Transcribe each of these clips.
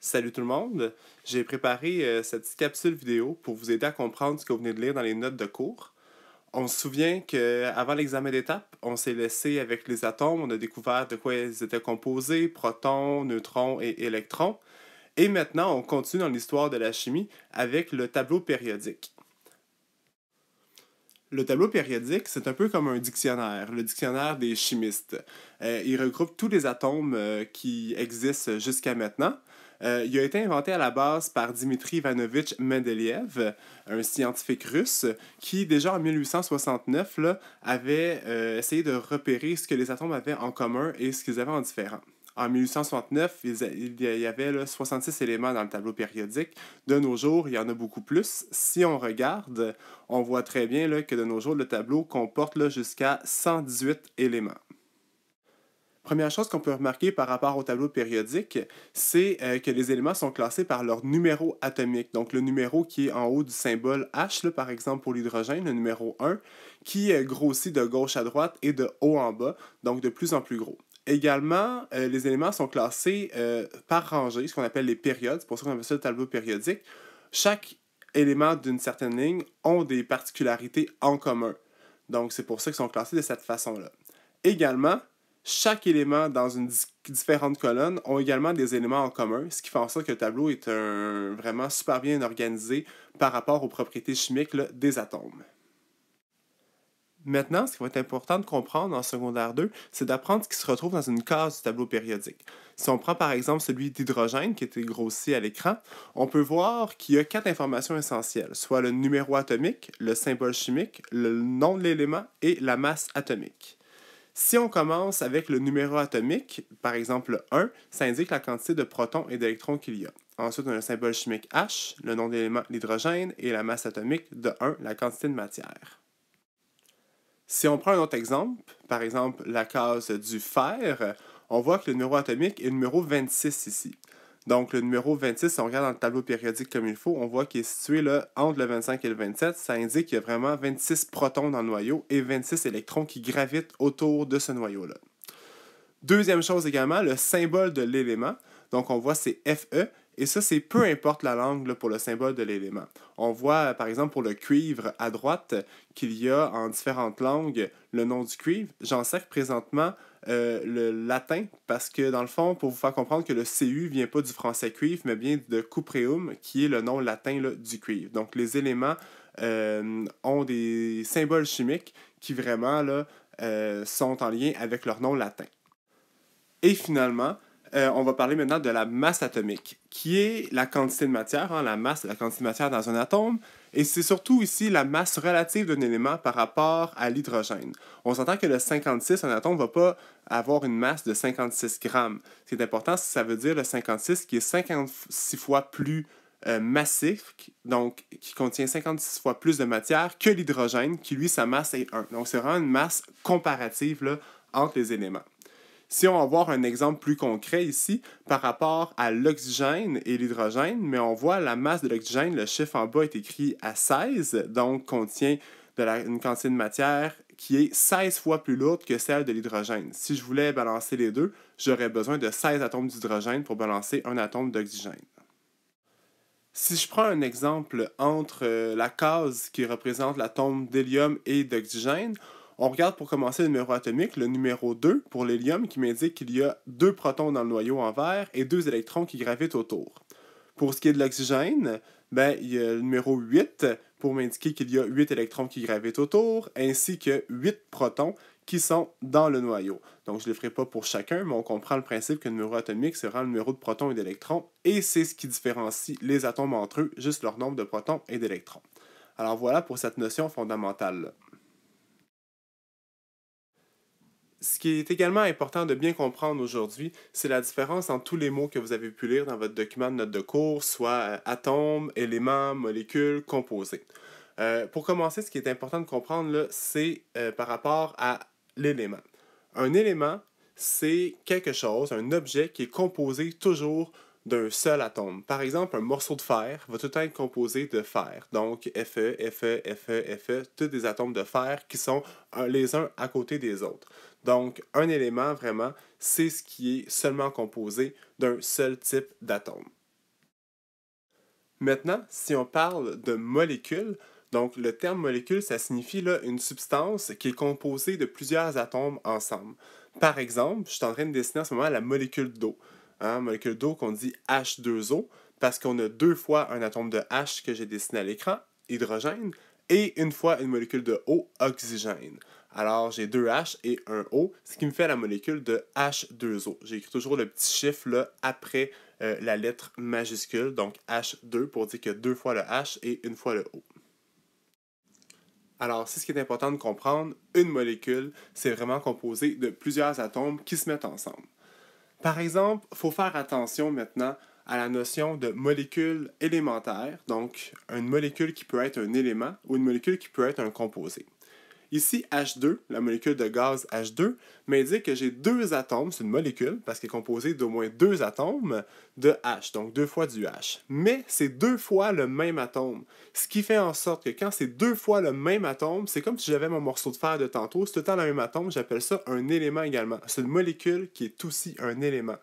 Salut tout le monde! J'ai préparé cette petite capsule vidéo pour vous aider à comprendre ce que vous venez de lire dans les notes de cours. On se souvient qu'avant l'examen d'étape, on s'est laissé avec les atomes, on a découvert de quoi ils étaient composés, protons, neutrons et électrons. Et maintenant, on continue dans l'histoire de la chimie avec le tableau périodique. Le tableau périodique, c'est un peu comme un dictionnaire, le dictionnaire des chimistes. Il regroupe tous les atomes qui existent jusqu'à maintenant. Il a été inventé à la base par Dmitri Ivanovitch Mendeleïev, un scientifique russe, qui déjà en 1869 là, avait essayé de repérer ce que les atomes avaient en commun et ce qu'ils avaient en différent. En 1869, il y avait là, 66 éléments dans le tableau périodique. De nos jours, il y en a beaucoup plus. Si on regarde, on voit très bien là, que de nos jours, le tableau comporte là, jusqu'à 118 éléments. Première chose qu'on peut remarquer par rapport au tableau périodique, c'est que les éléments sont classés par leur numéro atomique. Donc le numéro qui est en haut du symbole H, là, par exemple pour l'hydrogène, le numéro 1, qui grossit de gauche à droite et de haut en bas, donc de plus en plus gros. Également, les éléments sont classés par rangée, ce qu'on appelle les périodes, c'est pour ça qu'on appelle ça le tableau périodique. Chaque élément d'une certaine ligne ont des particularités en commun. Donc c'est pour ça qu'ils sont classés de cette façon-là. Également, chaque élément dans une différente colonne ont également des éléments en commun, ce qui fait en sorte que le tableau est vraiment super bien organisé par rapport aux propriétés chimiques là, des atomes. Maintenant, ce qui va être important de comprendre en secondaire 2, c'est d'apprendre ce qui se retrouve dans une case du tableau périodique. Si on prend par exemple celui d'hydrogène qui était grossi à l'écran, on peut voir qu'il y a 4 informations essentielles, soit le numéro atomique, le symbole chimique, le nom de l'élément et la masse atomique. Si on commence avec le numéro atomique, par exemple 1, ça indique la quantité de protons et d'électrons qu'il y a. Ensuite, on a le symbole chimique H, le nom de l'élément l'hydrogène et la masse atomique de 1, la quantité de matière. Si on prend un autre exemple, par exemple la case du fer, on voit que le numéro atomique est le numéro 26 ici. Donc le numéro 26, si on regarde dans le tableau périodique comme il faut, on voit qu'il est situé là, entre le 25 et le 27. Ça indique qu'il y a vraiment 26 protons dans le noyau et 26 électrons qui gravitent autour de ce noyau-là. Deuxième chose également, le symbole de l'élément. Donc on voit c'est Fe. Et ça, c'est peu importe la langue là, pour le symbole de l'élément. On voit, par exemple, pour le cuivre à droite, qu'il y a en différentes langues le nom du cuivre. J'en sers présentement le latin parce que, dans le fond, pour vous faire comprendre que le CU vient pas du français cuivre, mais bien de cupreum, qui est le nom latin là, du cuivre. Donc, les éléments ont des symboles chimiques qui vraiment là, sont en lien avec leur nom latin. Et finalement, on va parler maintenant de la masse atomique, qui est la quantité de matière, la masse, la quantité de matière dans un atome, et c'est surtout ici la masse relative d'un élément par rapport à l'hydrogène. On s'entend que le 56, un atome ne va pas avoir une masse de 56 grammes. Ce qui est important, ça veut dire le 56 qui est 56 fois plus massif, donc qui contient 56 fois plus de matière que l'hydrogène, qui lui, sa masse est 1. Donc c'est vraiment une masse comparative là, entre les éléments. Si on va voir un exemple plus concret ici, par rapport à l'oxygène et l'hydrogène, mais on voit la masse de l'oxygène, le chiffre en bas est écrit à 16, donc contient une quantité de matière qui est 16 fois plus lourde que celle de l'hydrogène. Si je voulais balancer les deux, j'aurais besoin de 16 atomes d'hydrogène pour balancer un atome d'oxygène. Si je prends un exemple entre la case qui représente l'atome d'hélium et d'oxygène, on regarde pour commencer le numéro atomique, le numéro 2 pour l'hélium qui m'indique qu'il y a 2 protons dans le noyau en vert et 2 électrons qui gravitent autour. Pour ce qui est de l'oxygène, il y a le numéro 8 pour m'indiquer qu'il y a 8 électrons qui gravitent autour, ainsi que 8 protons qui sont dans le noyau. Donc je ne le ferai pas pour chacun, mais on comprend le principe que le numéro atomique, c'est vraiment le numéro de protons et d'électrons, et c'est ce qui différencie les atomes entre eux, juste leur nombre de protons et d'électrons. Alors voilà pour cette notion fondamentale-là. Ce qui est également important de bien comprendre aujourd'hui, c'est la différence entre tous les mots que vous avez pu lire dans votre document de notes de cours, soit atomes, éléments, molécules, composés. Pour commencer, ce qui est important de comprendre, c'est par rapport à l'élément. Un élément, c'est quelque chose, un objet qui est composé toujours d'un seul atome. Par exemple, un morceau de fer va tout le temps être composé de fer. Donc, Fe, Fe, Fe, Fe, tous des atomes de fer qui sont les uns à côté des autres. Donc, un élément, vraiment, c'est ce qui est seulement composé d'un seul type d'atome. Maintenant, si on parle de molécules, donc le terme molécule, ça signifie là, une substance qui est composée de plusieurs atomes ensemble. Par exemple, je suis en train de dessiner en ce moment la molécule d'eau. Molécule d'eau qu'on dit H2O, parce qu'on a deux fois un atome de H que j'ai dessiné à l'écran, hydrogène, et une fois une molécule de O, oxygène. Alors, j'ai deux H et un O, ce qui me fait la molécule de H2O. J'écris toujours le petit chiffre là, après la lettre majuscule, donc H2, pour dire qu'il y a deux fois le H et une fois le O. Alors, c'est ce qui est important de comprendre. Une molécule, c'est vraiment composé de plusieurs atomes qui se mettent ensemble. Par exemple, il faut faire attention maintenant à la notion de molécule élémentaire, donc une molécule qui peut être un élément ou une molécule qui peut être un composé. Ici, H2, la molécule de gaz H2, m'indique que j'ai deux atomes, c'est une molécule, parce qu'elle est composée d'au moins deux atomes de H, donc deux fois du H. Mais c'est deux fois le même atome, ce qui fait en sorte que quand c'est deux fois le même atome, c'est comme si j'avais mon morceau de fer de tantôt, c'est tout le temps le même atome, j'appelle ça un élément également. C'est une molécule qui est aussi un élément.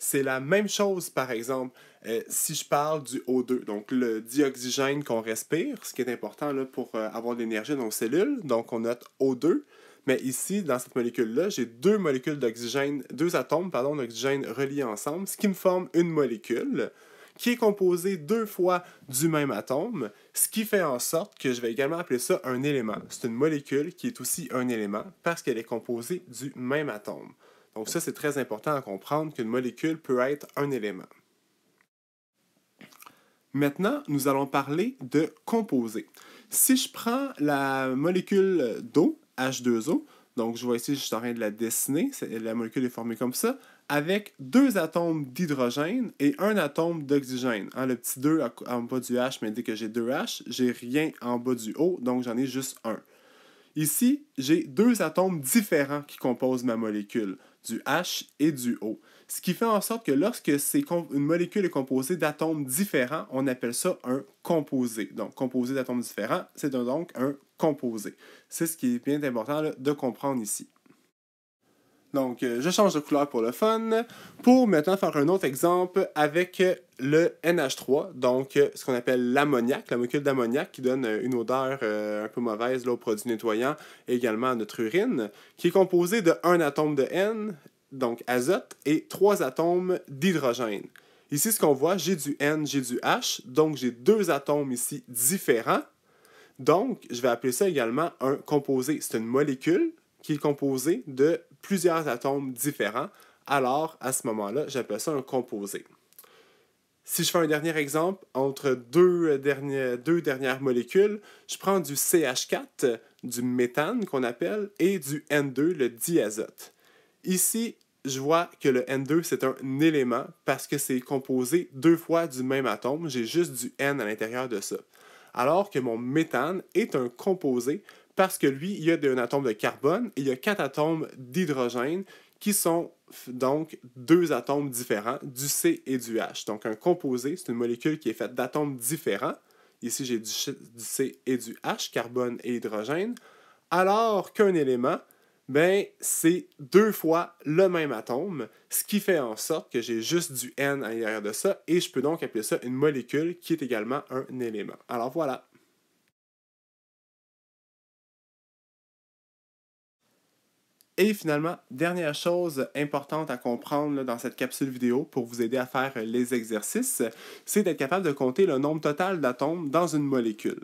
C'est la même chose, par exemple, si je parle du O2, donc le dioxygène qu'on respire, ce qui est important là, pour avoir de l'énergie dans nos cellules. Donc, on note O2. Mais ici, dans cette molécule-là, j'ai deux molécules d'oxygène, deux atomes, pardon, d'oxygène reliés ensemble, ce qui me forme une molécule qui est composée deux fois du même atome, ce qui fait en sorte que je vais également appeler ça un élément. C'est une molécule qui est aussi un élément parce qu'elle est composée du même atome. Donc ça, c'est très important à comprendre qu'une molécule peut être un élément. Maintenant, nous allons parler de composés. Si je prends la molécule d'eau, H2O, donc je vois ici, je suis en train de la dessiner, la molécule est formée comme ça, avec deux atomes d'hydrogène et un atome d'oxygène. Le petit 2 en bas du H m'indique que j'ai deux H, j'ai rien en bas du O, donc j'en ai juste un. Ici, j'ai deux atomes différents qui composent ma molécule, du H et du O. Ce qui fait en sorte que lorsque une molécule est composée d'atomes différents, on appelle ça un composé. Donc, composé d'atomes différents, c'est donc un composé. C'est ce qui est bien important là, de comprendre ici. Donc, je change de couleur pour le fun. Pour maintenant faire un autre exemple avec le NH3, donc ce qu'on appelle l'ammoniac, la molécule d'ammoniac qui donne une odeur un peu mauvaise là, aux produits nettoyants et également à notre urine, qui est composée de un atome de N, donc azote, et trois atomes d'hydrogène. Ici, ce qu'on voit, j'ai du N, j'ai du H, donc j'ai deux atomes ici différents. Donc, je vais appeler ça également un composé. C'est une molécule qui est composée de plusieurs atomes différents. Alors, à ce moment-là, j'appelle ça un composé. Si je fais un dernier exemple, entre deux dernières molécules, je prends du CH4, du méthane qu'on appelle, et du N2, le diazote. Ici, je vois que le N2, c'est un élément parce que c'est composé deux fois du même atome. J'ai juste du N à l'intérieur de ça. Alors que mon méthane est un composé parce que lui, il y a un atome de carbone et il y a quatre atomes d'hydrogène qui sont donc deux atomes différents, du C et du H. Donc un composé, c'est une molécule qui est faite d'atomes différents. Ici, j'ai du C et du H, carbone et hydrogène. Alors qu'un élément, ben, c'est deux fois le même atome, ce qui fait en sorte que j'ai juste du N à l'intérieur de ça, et je peux donc appeler ça une molécule qui est également un élément. Alors voilà. Et finalement, dernière chose importante à comprendre là, dans cette capsule vidéo pour vous aider à faire les exercices, c'est d'être capable de compter le nombre total d'atomes dans une molécule.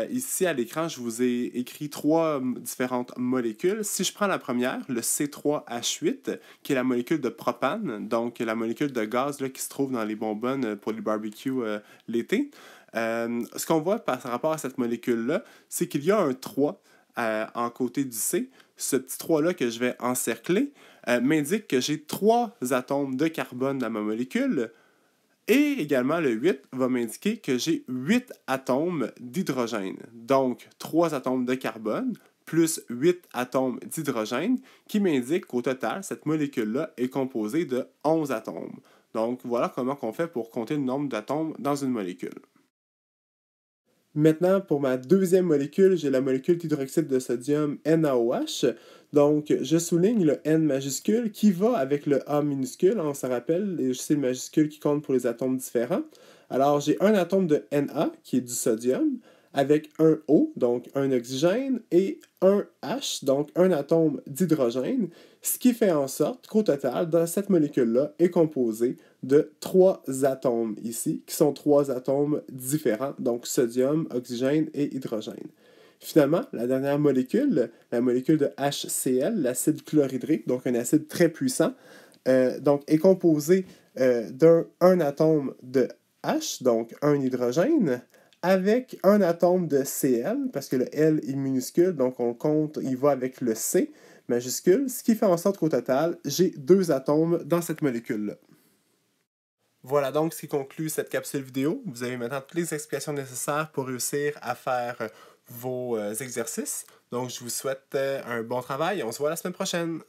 Ici, à l'écran, je vous ai écrit trois différentes molécules. Si je prends la première, le C3H8, qui est la molécule de propane, donc la molécule de gaz là, qui se trouve dans les bonbonnes pour les barbecues l'été, ce qu'on voit par rapport à cette molécule-là, c'est qu'il y a un 3 en côté du C. Ce petit 3-là que je vais encercler m'indique que j'ai trois atomes de carbone dans ma molécule. Et également, le 8 va m'indiquer que j'ai 8 atomes d'hydrogène. Donc, 3 atomes de carbone plus 8 atomes d'hydrogène qui m'indique qu'au total, cette molécule-là est composée de 11 atomes. Donc, voilà comment on fait pour compter le nombre d'atomes dans une molécule. Maintenant, pour ma deuxième molécule, j'ai la molécule d'hydroxyde de sodium NaOH. Donc, je souligne le N majuscule qui va avec le A minuscule. On se rappelle, c'est le majuscule qui compte pour les atomes différents. Alors, j'ai un atome de Na, qui est du sodium, avec un O, donc un oxygène, et un H, donc un atome d'hydrogène, ce qui fait en sorte qu'au total, dans cette molécule-là, est composée de 3 atomes ici, qui sont 3 atomes différents, donc sodium, oxygène et hydrogène. Finalement, la dernière molécule, la molécule de HCl, l'acide chlorhydrique, donc un acide très puissant, donc est composée d'un atome de H, donc un hydrogène, avec un atome de Cl, parce que le L est minuscule, donc on compte, il va avec le C majuscule, ce qui fait en sorte qu'au total, j'ai 2 atomes dans cette molécule-là. Voilà donc ce qui conclut cette capsule vidéo. Vous avez maintenant toutes les explications nécessaires pour réussir à faire vos exercices. Donc je vous souhaite un bon travail et on se voit la semaine prochaine.